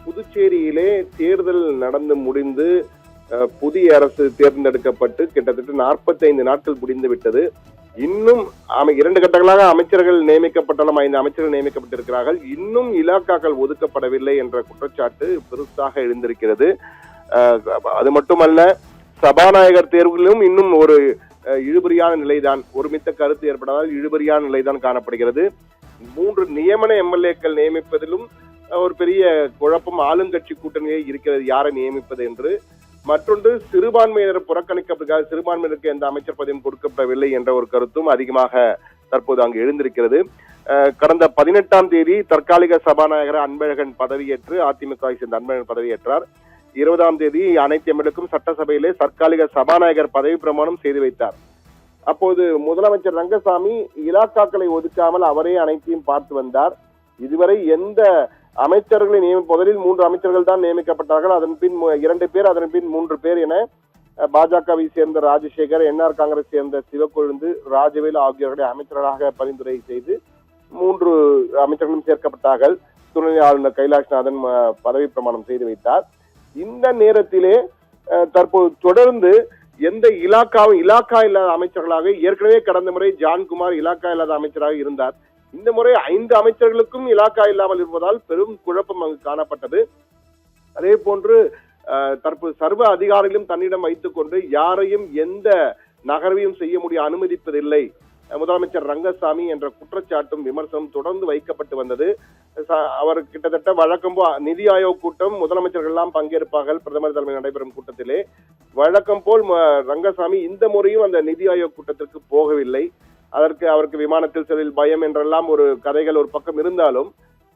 புதுச்சேரியிலே தேர்தல் நடந்து முடிந்து புதிய அரசு தேர்ந்தெடுக்கப்பட்டு கிட்டத்தட்ட 45 நாட்கள் முடிந்து விட்டது. இன்னும் 2 கட்டங்களாக அமைச்சர்கள் நியமிக்கப்பட்டாலும் 5 அமைச்சர்கள் நியமிக்கப்பட்டிருக்கிறார்கள். இன்னும் இலாக்காக்கள் ஒதுக்கப்படவில்லை என்ற குற்றச்சாட்டு பெருசாக எழுந்திருக்கிறது. அது மட்டுமல்ல, சபாநாயகர் தேர்விலும் இன்னும் ஒரு இழுபறியான நிலைதான், ஒருமித்த கருத்து ஏற்படாதால் இழுபறியான நிலைதான் காணப்படுகிறது. 3 நியமன எம்எல்ஏக்கள் நியமிப்பதிலும் ஒரு பெரிய குழப்பம் ஆளுங்கட்சி கூட்டணியே இருக்கிறது, யாரை நியமிப்பது என்று. மற்றொன்று, சிறுபான்மையினர் புறக்கணிக்கப்படுகிறார், சிறுபான்மையினருக்கு எந்த அமைச்சர் பதவியும் கொடுக்கப்படவில்லை என்ற ஒரு கருத்தும் அதிகமாக தற்போது அங்கு எழுந்திருக்கிறது. கடந்த 18ஆம் தேதி தற்காலிக சபாநாயகர் அன்பழகன் பதவியேற்று, அதிமுகவை சேர்ந்த அன்பழகன் பதவியேற்றார். 20ஆம் தேதி அனைத்து எம்எல்ஏக்கும் சட்டசபையிலே தற்காலிக சபாநாயகர் பதவி பிரமாணம் செய்து வைத்தார். அப்போது முதலமைச்சர் ரங்கசாமி இலாக்காக்களை ஒதுக்காமல் அவரே அனைத்தையும் பார்த்து வந்தார். இதுவரை எந்த அமைச்சர்களை முதலில் 3 அமைச்சர்கள் தான் நியமிக்கப்பட்டார்கள், அதன் பின் 2 பேர், அதன் பின் 3 பேர் என பாஜகவை சேர்ந்த ராஜசேகர், என்ஆர் காங்கிரஸ் சேர்ந்த சிவக்கொழுந்து, ராஜவேலு ஆகியோர்களை அமைச்சர்களாக பரிந்துரை செய்து 3 அமைச்சர்களும் சேர்க்கப்பட்டார்கள். துணை ஆளுநர் கைலாஷ்நாதன் பதவி பிரமாணம் செய்து வைத்தார். இந்த நேரத்திலே தற்போது தொடர்ந்து எந்த இலாக்கா இல்லாத அமைச்சர்களாக, ஏற்கனவே கடந்த முறை ஜான்குமார் இலாக்கா இல்லாத அமைச்சராக இருந்தார். இந்த முறை 5 அமைச்சர்களுக்கும் இலாக்கா இல்லாமல் இருப்பதால் பெரும் குழப்பம் அங்கு காணப்பட்டது. அதே போன்று தற்போது சர்வ அதிகாரிகளும் தன்னிடம் வைத்துக் கொண்டு யாரையும் எந்த நகர்வையும் செய்ய முடிய அனுமதிப்பதில்லை முதலமைச்சர் ரங்கசாமி என்ற குற்றச்சாட்டும் விமர்சனம் தொடர்ந்து வைக்கப்பட்டு வந்தது. அவர் கிட்டத்தட்ட வழக்கம் நிதி ஆயோக் கூட்டம், முதலமைச்சர்கள் எல்லாம் பங்கேற்பார்கள் பிரதமர் தலைமையில் நடைபெறும் கூட்டத்திலே. வழக்கம் போல் ரங்கசாமி இந்த முறையும் அந்த நிதி ஆயோக் கூட்டத்திற்கு போகவில்லை. அவருக்கு விமானத்தில் செல்வதில் பயம் என்றெல்லாம் ஒரு கதைகள் ஒரு பக்கம் இருந்தாலும்,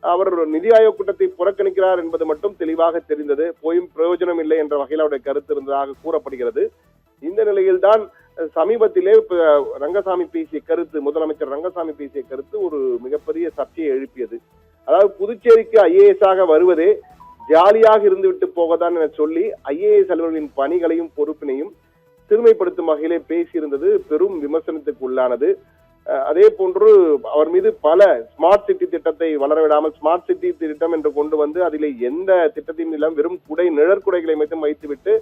அவர் நிதி ஆயோக் கூட்டத்தை புறக்கணிக்கிறார் என்பது மட்டும் தெளிவாக தெரிந்தது. போயும் பிரயோஜனம் இல்லை என்ற வகையில் அவருடைய கருத்து இருந்ததாக கூறப்படுகிறது. இந்த நிலையில்தான் சமீபத்திலே ரங்கசாமி பேசிய கருத்து, முதலமைச்சர் ரங்கசாமி பேசிய கருத்து ஒரு மிகப்பெரிய சர்ச்சையை எழுப்பியது. அதாவது புதுச்சேரிக்கு ஐஏஎஸ் ஆக வருவதே ஜாலியாக இருந்துவிட்டு போகத்தான் என சொல்லி ஐஏஎஸ் அலுவலர்களின் பணிகளையும் பொறுப்பினையும் சிறுமைப்படுத்தும் வகையிலே பேசியிருந்தது பெரும் விமர்சனத்துக்கு உள்ளானது. அதே போன்று அவர் மீது பல ஸ்மார்ட் சிட்டி திட்டத்தை வளரவிடாமல் ஸ்மார்ட் சிட்டி திட்டம் என்று கொண்டு வந்து அதிலே எந்த திட்டத்தையும் இல்லை, வெறும் நிழற்குடைகளை மட்டும் வைத்துவிட்டு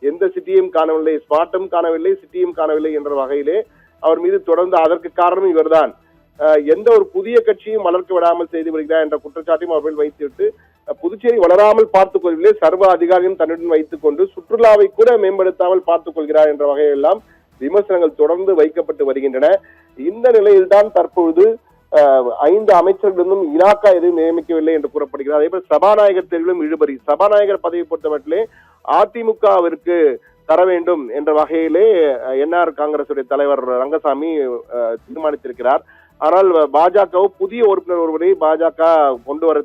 எந்த சிட்டியும் காணவில்லை, ஸ்மார்ட்டும் காணவில்லை, சிட்டியும் காணவில்லை என்ற வகையிலே அவர் மீது தொடர்ந்து அதற்கு காரணம் இவர்தான், எந்த ஒரு புதிய கட்சியும் வளர்க்க விடாமல் செய்து வருகிறார் என்ற குற்றச்சாட்டையும் அவர்கள் வைத்துவிட்டு புதுச்சேரி வளராமல் பார்த்துக் கொள்ளவில்லை, சர்வ அதிகாரியும் தன்னுடன் வைத்துக் கொண்டு சுற்றுலாவை கூட மேம்படுத்தாமல் பார்த்துக் கொள்கிறார் என்ற வகையெல்லாம் விமர்சனங்கள் தொடர்ந்து வைக்கப்பட்டு வருகின்றன. இந்த நிலையில்தான் தற்பொழுது 5 அமைச்சர்களிடம் இலாக்கா எதுவும் நியமிக்கவில்லை என்று கூறப்படுகிறது. அதே போல சபாநாயகர் தேர்விலும் இழுபறி. சபாநாயகர் பதவியை பொறுத்தவற்றிலே அதிமுகவிற்கு தர வேண்டும் என்ற வகையிலே என்ஆர் காங்கிரசுடைய தலைவர் ரங்கசாமி தீர்மானித்திருக்கிறார். ஆனால் பாஜக புதிய உறுப்பினர் ஒருவரை பாஜக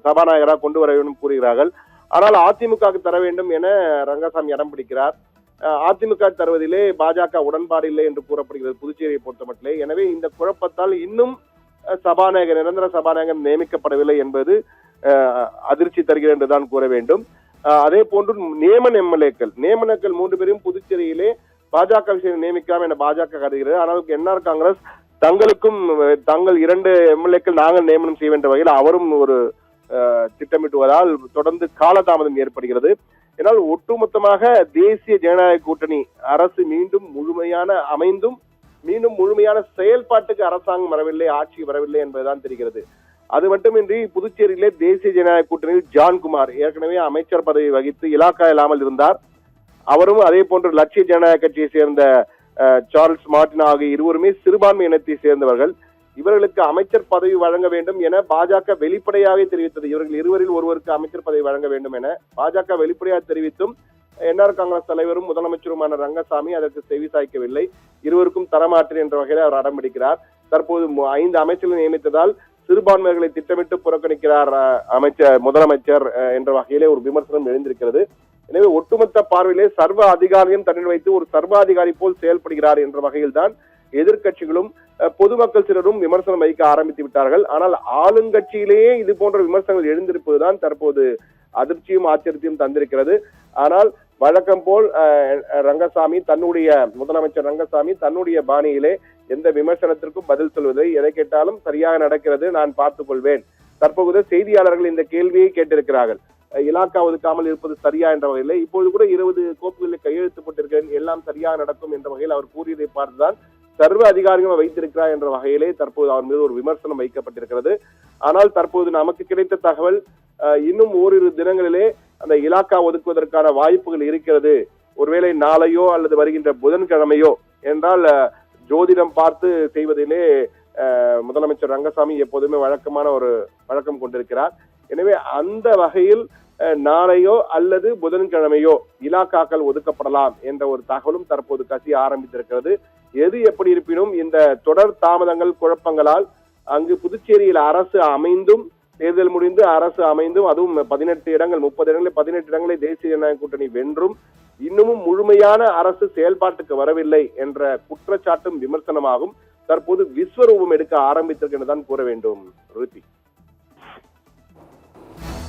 சபாநாயகராக கொண்டு வர வேண்டும் கூறுகிறார்கள். ஆனால் அதிமுகவுக்கு தர வேண்டும் என ரங்கசாமி இடம் பிடிக்கிறார். அதிமுக தருவதிலே பாஜக உடன்பாடு இல்லை என்று கூறப்படுகிறது புதுச்சேரியை பொறுத்தமட்டிலே. எனவே இந்த குழப்பத்தால் இன்னும் நிரந்தர சபாநாயகர் நியமிக்கப்படவில்லை என்பது அதிர்ச்சி தருகிறது என்றுதான் கூற வேண்டும். அதே போன்று நியமன எம்எல்ஏக்கள் 3 பேரும் புதுச்சேரியிலே பாஜக நியமிக்கலாம் என பாஜக கருதுகிறது. ஆனால் என்ஆர் காங்கிரஸ் தங்கள் 2 எம்எல்ஏக்கள் நாங்கள் நியமனம் செய்ய வேண்டிய வகையில் அவரும் ஒரு திட்டமிட்டுவதால் தொடர்ந்து காலதாமதம் ஏற்படுகிறது. ஏனால் ஒட்டுமொத்தமாக தேசிய ஜனநாயக கூட்டணி அரசு மீண்டும் முழுமையான செயல்பாட்டுக்கு அரசாங்கம் வரவில்லை, ஆட்சி வரவில்லை என்பதுதான் தெரிகிறது. அது மட்டுமின்றி புதுச்சேரியிலே தேசிய ஜனநாயக கூட்டணியில் ஜான்குமார் ஏற்கனவே அமைச்சர் பதவி வகித்து இலாக்கா இல்லாமல் இருந்தார். அவரும் அதே போன்று லட்சிய ஜனநாயக கட்சியை சேர்ந்த சார்ல்ஸ் மார்டின் ஆகிய இருவருமே சிறுபான்மை இனத்தை சேர்ந்தவர்கள். இவர்களுக்கு அமைச்சர் பதவி வழங்க வேண்டும் என பாஜக வெளிப்படையாக தெரிவித்தது. இவர்கள் இருவரில் ஒருவருக்கு அமைச்சர் பதவி வழங்க வேண்டும் என பாஜக வெளிப்படையாக தெரிவித்தும் என்ஆர் காங்கிரஸ் தலைவரும் முதலமைச்சருமான ரங்கசாமி அதற்கு செவி சாய்க்கவில்லை. இருவருக்கும் தரமாற்றேன் என்ற வகையில் அவர் அடம்பிடிக்கிறார். தற்போது 5 அமைச்சர்கள் நியமித்ததால் சிறுபான்மையர்களை திட்டமிட்டு புறக்கணிக்கிறார் முதலமைச்சர் என்ற வகையிலே ஒரு விமர்சனம் எழுந்திருக்கிறது. எனவே ஒட்டுமொத்த பார்வையிலே சர்வ அதிகாரியும் தன்னில் வைத்து ஒரு சர்வாதிகாரி போல் செயல்படுகிறார் என்ற வகையில் தான் எதிர்கட்சிகளும் பொதுமக்கள் சிலரும் விமர்சனம் வைக்க ஆரம்பித்து விட்டார்கள். ஆனால் ஆளுங்கட்சியிலேயே இது போன்ற விமர்சனங்கள் எழுந்திருப்பதுதான் தற்போது அதிர்ச்சியும் ஆச்சரியத்தையும் தந்திருக்கிறது. ஆனால் வழக்கம் போல் முதலமைச்சர் ரங்கசாமி தன்னுடைய பாணியிலே எந்த விமர்சனத்திற்கும் பதில் சொல்வதை, எதை கேட்டாலும் சரியாக நடக்கிறது, நான் பார்த்துக் கொள்வேன். தற்போது செய்தியாளர்கள் இந்த கேள்வியை கேட்டிருக்கிறார்கள். இலாக்கா ஒதுக்காமல் இருப்பது சரியா என்ற வகையில் இப்போது கூட 20 கோப்புகளில் கையெழுத்து போட்டிருக்கிறேன், எல்லாம் சரியாக நடக்கும் என்ற வகையில் அவர் கூறியதை பார்த்துதான் சர்வ அதிகாரிகள் வைத்திருக்கிறார் என்ற வகையிலே தற்போது அவர் மீது ஒரு விமர்சனம் வைக்கப்பட்டிருக்கிறது. ஆனால் தற்போது நமக்கு கிடைத்த தகவல் இன்னும் ஓரிரு தினங்களிலே அந்த இலாக்கா ஒதுக்குவதற்கான வாய்ப்புகள் இருக்கிறது. ஒருவேளை நாளையோ அல்லது வருகின்ற புதன்கிழமையோ என்றால் ஜோதிடம் பார்த்து செய்வதிலே முதலமைச்சர் ரங்கசாமி எப்போதுமே வழக்கமான ஒரு வழக்கம் கொண்டிருக்கிறார். எனவே அந்த வகையில் நாளையோ அல்லது புதன்கிழமையோ இலாக்காக்கள் ஒதுக்கப்படலாம் என்ற ஒரு தகவலும் தற்போது கசிய ஆரம்பித்திருக்கிறது. எது எப்படி இருப்பினும் இந்த தொடர் தாமதங்கள் குழப்பங்களால் அங்கு புதுச்சேரியில் அரசு அமைந்தும் தேர்தல் முடிந்து அரசு அமைந்தும் அதுவும் 18 இடங்கள் 30 இடங்களில் 18 இடங்களை தேசிய ஜனநாயக கூட்டணி வென்றும் இன்னமும் முழுமையான அரசு செயல்பாட்டுக்கு வரவில்லை என்ற குற்றச்சாட்டும் விமர்சனமாகும் தற்போது விஸ்வரூபம் எடுக்க ஆரம்பித்திருக்கின்றதான் கூற வேண்டும். ருத்தி.